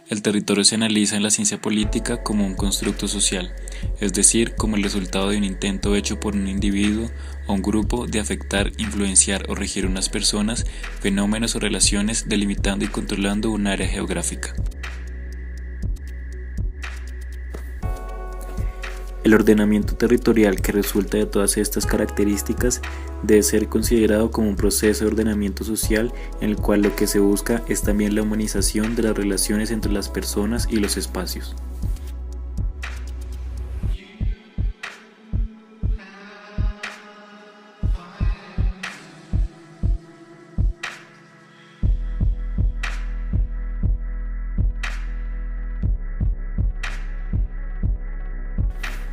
El territorio se analiza en la ciencia política como un constructo social, es decir, como el resultado de un intento hecho por un individuo o un grupo de afectar, influenciar o regir unas personas, fenómenos o relaciones, delimitando y controlando un área geográfica. El ordenamiento territorial que resulta de todas estas características debe ser considerado como un proceso de ordenamiento social en el cual lo que se busca es también la humanización de las relaciones entre las personas y los espacios.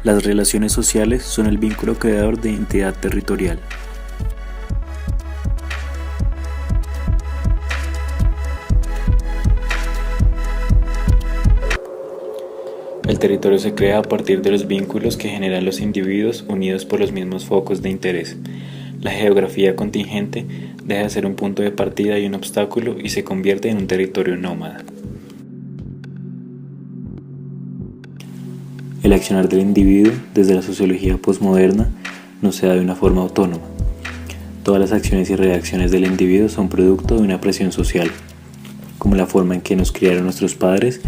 Las relaciones sociales son el vínculo creador de entidad territorial. El territorio se crea a partir de los vínculos que generan los individuos unidos por los mismos focos de interés. La geografía contingente deja de ser un punto de partida y un obstáculo y se convierte en un territorio nómada. El accionar del individuo, desde la sociología posmoderna, no se da de una forma autónoma. Todas las acciones y reacciones del individuo son producto de una presión social, como la forma en que nos criaron nuestros padres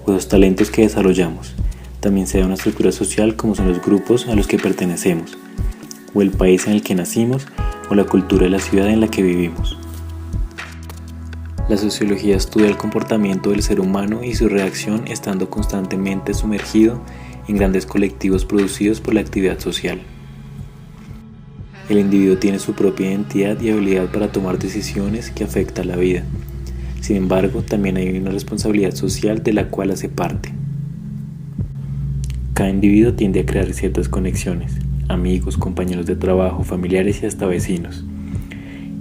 o los talentos que desarrollamos. También se da una estructura social como son los grupos a los que pertenecemos, o el país en el que nacimos, o la cultura de la ciudad en la que vivimos. La sociología estudia el comportamiento del ser humano y su reacción estando constantemente sumergido en grandes colectivos producidos por la actividad social. El individuo tiene su propia identidad y habilidad para tomar decisiones que afectan la vida. Sin embargo, también hay una responsabilidad social de la cual hace parte. Cada individuo tiende a crear ciertas conexiones, amigos, compañeros de trabajo, familiares y hasta vecinos.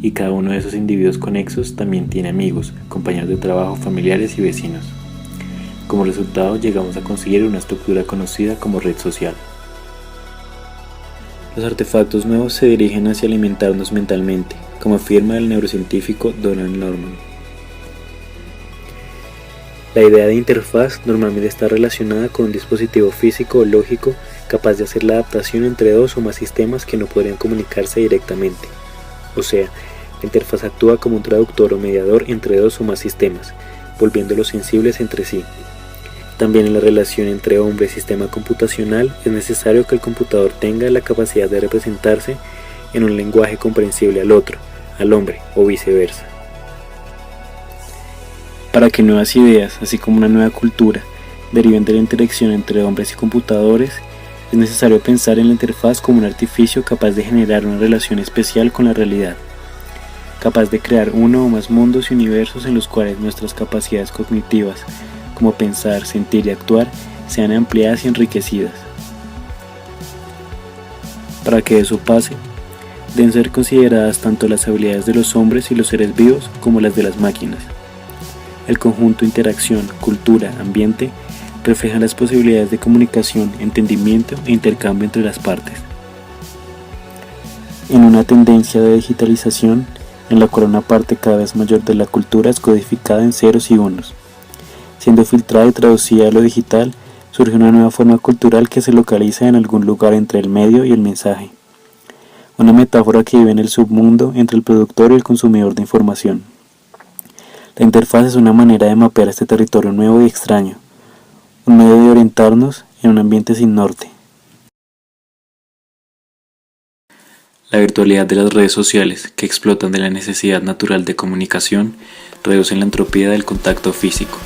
Y cada uno de esos individuos conexos también tiene amigos, compañeros de trabajo, familiares y vecinos. Como resultado, llegamos a conseguir una estructura conocida como red social. Los artefactos nuevos se dirigen hacia alimentarnos mentalmente, como afirma el neurocientífico Donald Norman. La idea de interfaz normalmente está relacionada con un dispositivo físico o lógico capaz de hacer la adaptación entre dos o más sistemas que no podrían comunicarse directamente. O sea, la interfaz actúa como un traductor o mediador entre dos o más sistemas, volviéndolos sensibles entre sí. También en la relación entre hombre y sistema computacional es necesario que el computador tenga la capacidad de representarse en un lenguaje comprensible al otro, al hombre o viceversa. Para que nuevas ideas, así como una nueva cultura, deriven de la interacción entre hombres y computadores, es necesario pensar en la interfaz como un artificio capaz de generar una relación especial con la realidad, capaz de crear uno o más mundos y universos en los cuales nuestras capacidades cognitivas, como pensar, sentir y actuar, sean ampliadas y enriquecidas. Para que eso pase, deben ser consideradas tanto las habilidades de los hombres y los seres vivos como las de las máquinas. El conjunto interacción, cultura, ambiente reflejan las posibilidades de comunicación, entendimiento e intercambio entre las partes. En una tendencia de digitalización, en la cual una parte cada vez mayor de la cultura es codificada en ceros y unos, siendo filtrada y traducida a lo digital, surge una nueva forma cultural que se localiza en algún lugar entre el medio y el mensaje. Una metáfora que vive en el submundo entre el productor y el consumidor de información. La interfaz es una manera de mapear este territorio nuevo y extraño, un medio de orientarnos en un ambiente sin norte. La virtualidad de las redes sociales, que explotan de la necesidad natural de comunicación, reducen la entropía del contacto físico.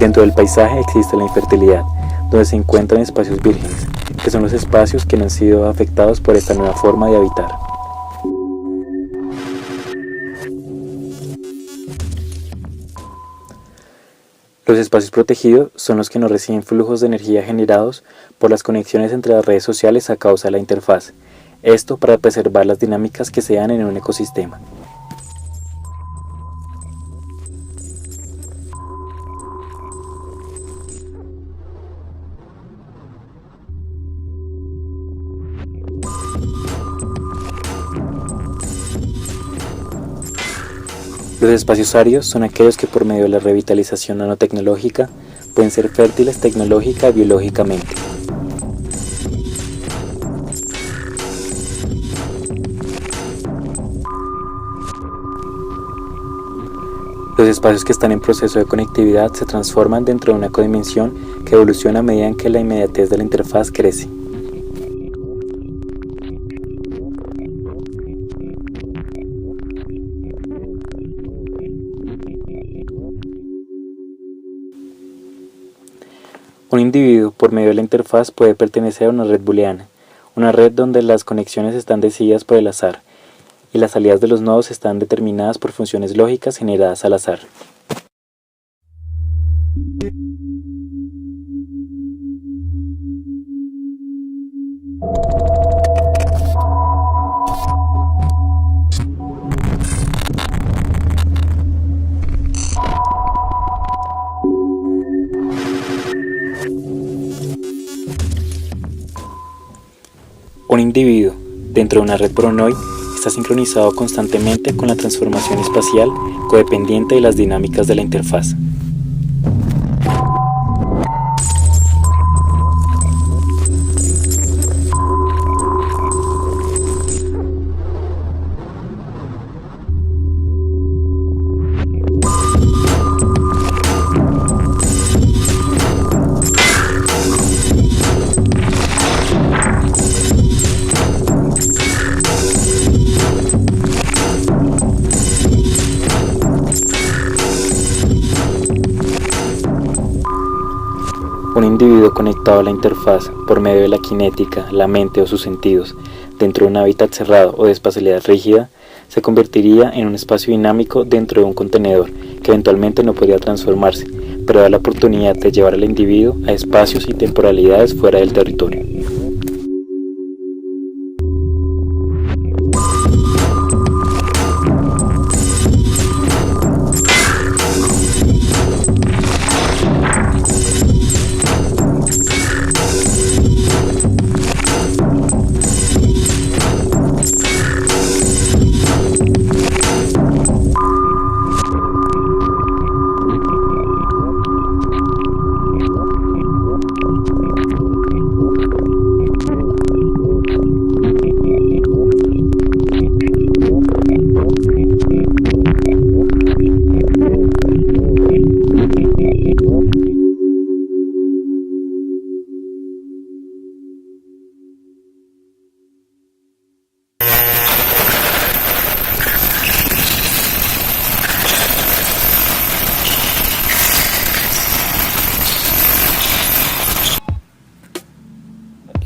Dentro del paisaje existe la infertilidad, donde se encuentran espacios vírgenes, que son los espacios que no han sido afectados por esta nueva forma de habitar. Los espacios protegidos son los que no reciben flujos de energía generados por las conexiones entre las redes sociales a causa de la interfaz, esto para preservar las dinámicas que se dan en un ecosistema. Los espacios áridos son aquellos que por medio de la revitalización nanotecnológica pueden ser fértiles tecnológica y biológicamente. Los espacios que están en proceso de conectividad se transforman dentro de una codimensión que evoluciona a medida que la inmediatez de la interfaz crece. Un individuo, por medio de la interfaz, puede pertenecer a una red booleana, una red donde las conexiones están decididas por el azar, y las salidas de los nodos están determinadas por funciones lógicas generadas al azar. Un individuo, dentro de una red Voronoi, está sincronizado constantemente con la transformación espacial codependiente de las dinámicas de la interfaz. Un individuo conectado a la interfaz por medio de la cinética, la mente o sus sentidos dentro de un hábitat cerrado o de espacialidad rígida se convertiría en un espacio dinámico dentro de un contenedor que eventualmente no podría transformarse, pero da la oportunidad de llevar al individuo a espacios y temporalidades fuera del territorio.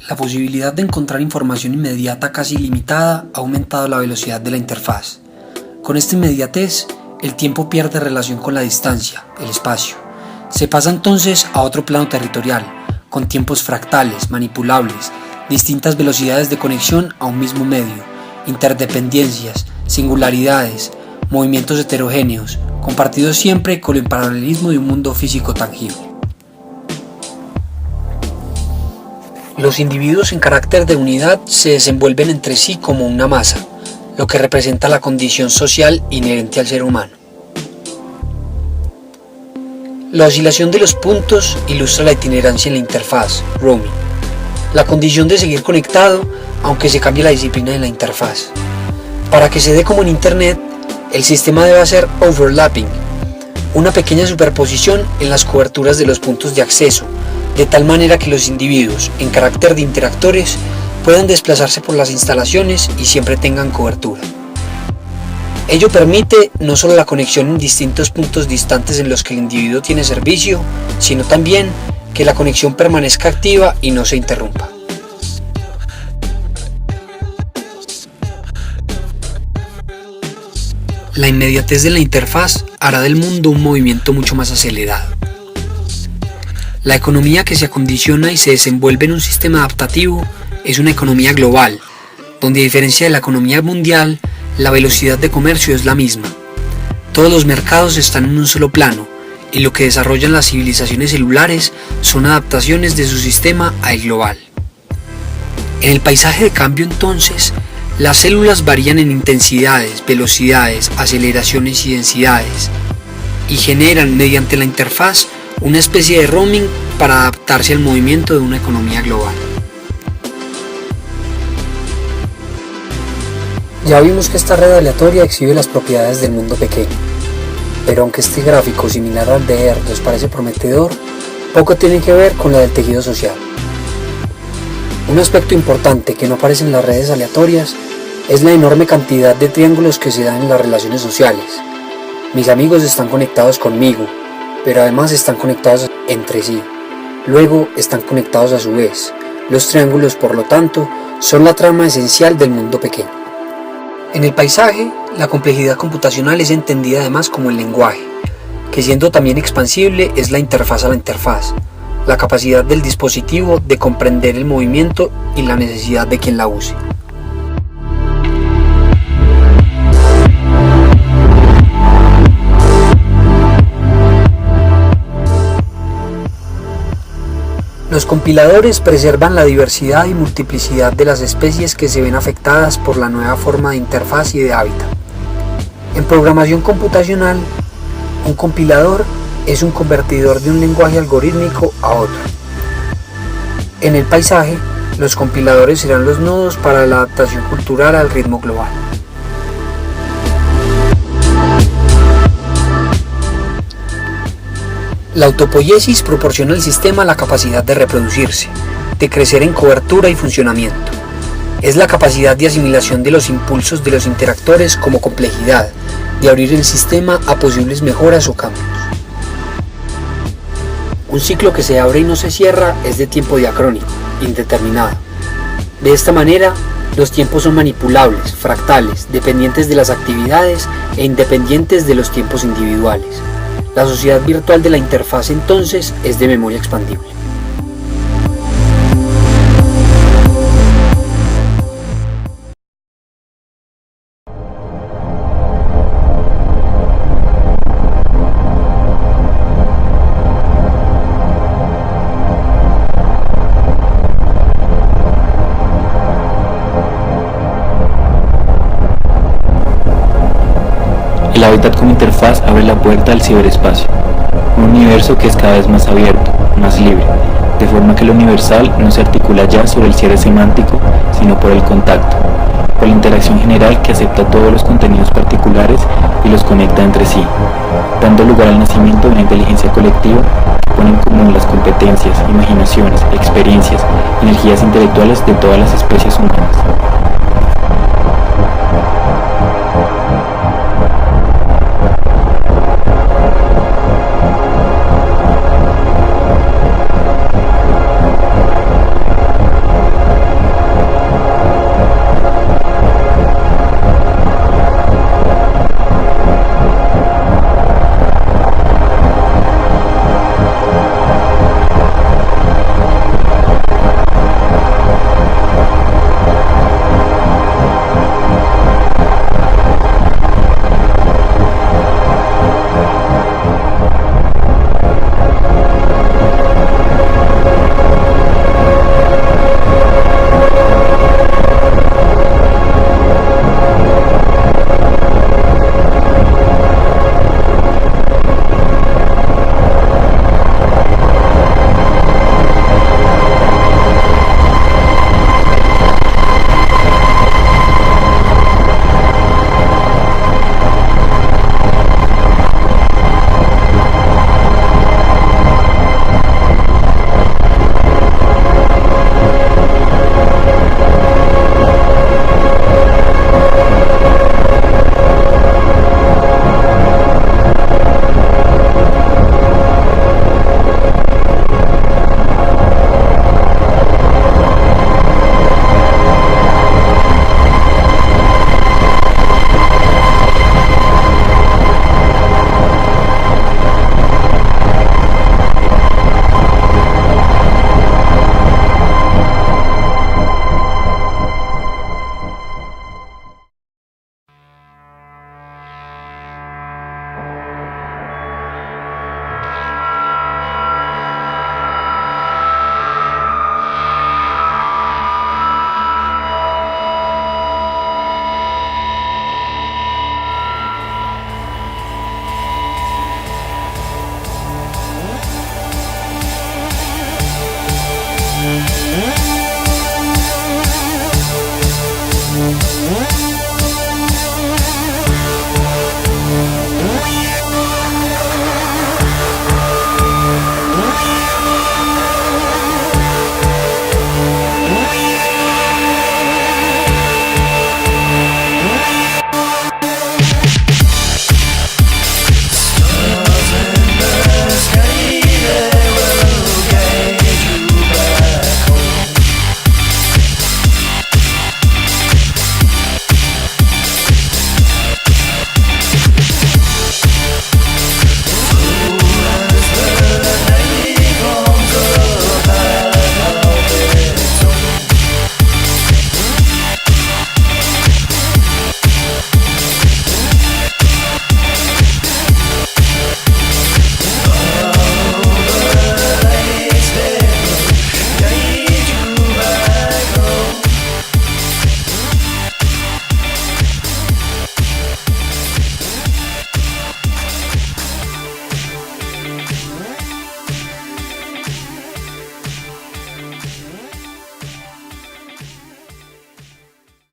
La posibilidad de encontrar información inmediata casi ilimitada ha aumentado la velocidad de la interfaz. Con esta inmediatez, el tiempo pierde relación con la distancia, el espacio. Se pasa entonces a otro plano territorial, con tiempos fractales, manipulables, distintas velocidades de conexión a un mismo medio, interdependencias, singularidades, movimientos heterogéneos, compartidos siempre con el paralelismo de un mundo físico tangible. Los individuos en carácter de unidad se desenvuelven entre sí como una masa, lo que representa la condición social inherente al ser humano. La oscilación de los puntos ilustra la itinerancia en la interfaz, roaming, la condición de seguir conectado aunque se cambie la disciplina de la interfaz. Para que se dé como en Internet, el sistema debe hacer overlapping, una pequeña superposición en las coberturas de los puntos de acceso, de tal manera que los individuos, en carácter de interactores, puedan desplazarse por las instalaciones y siempre tengan cobertura. Ello permite no solo la conexión en distintos puntos distantes en los que el individuo tiene servicio, sino también que la conexión permanezca activa y no se interrumpa. La inmediatez de la interfaz hará del mundo un movimiento mucho más acelerado. La economía que se acondiciona y se desenvuelve en un sistema adaptativo es una economía global, donde a diferencia de la economía mundial, la velocidad de comercio es la misma. Todos los mercados están en un solo plano, y lo que desarrollan las civilizaciones celulares son adaptaciones de su sistema al global. En el paisaje de cambio entonces, las células varían en intensidades, velocidades, aceleraciones y densidades, y generan mediante la interfaz una especie de roaming para adaptarse al movimiento de una economía global. Ya vimos que esta red aleatoria exhibe las propiedades del mundo pequeño, pero aunque este gráfico similar al de ERD nos parece prometedor, poco tiene que ver con la del tejido social. Un aspecto importante que no aparece en las redes aleatorias es la enorme cantidad de triángulos que se dan en las relaciones sociales. Mis amigos están conectados conmigo, pero además están conectados entre sí. Luego están conectados a su vez. Los triángulos, por lo tanto, son la trama esencial del mundo pequeño. En el paisaje, la complejidad computacional es entendida además como el lenguaje, que siendo también expansible es la interfaz a la interfaz, la capacidad del dispositivo de comprender el movimiento y la necesidad de quien la use. Los compiladores preservan la diversidad y multiplicidad de las especies que se ven afectadas por la nueva forma de interfaz y de hábitat. En programación computacional, un compilador es un convertidor de un lenguaje algorítmico a otro. En el paisaje, los compiladores serán los nodos para la adaptación cultural al ritmo global. La autopoiesis proporciona al sistema la capacidad de reproducirse, de crecer en cobertura y funcionamiento. Es la capacidad de asimilación de los impulsos de los interactores como complejidad, de abrir el sistema a posibles mejoras o cambios. Un ciclo que se abre y no se cierra es de tiempo diacrónico, indeterminado. De esta manera, los tiempos son manipulables, fractales, dependientes de las actividades e independientes de los tiempos individuales. La sociedad virtual de la interfaz entonces es de memoria expandible. El hábitat como interfaz abre la puerta al ciberespacio, un universo que es cada vez más abierto, más libre, de forma que lo universal no se articula ya sobre el cierre semántico, sino por el contacto, por la interacción general que acepta todos los contenidos particulares y los conecta entre sí, dando lugar al nacimiento de una inteligencia colectiva que pone en común las competencias, imaginaciones, experiencias, energías intelectuales de todas las especies humanas.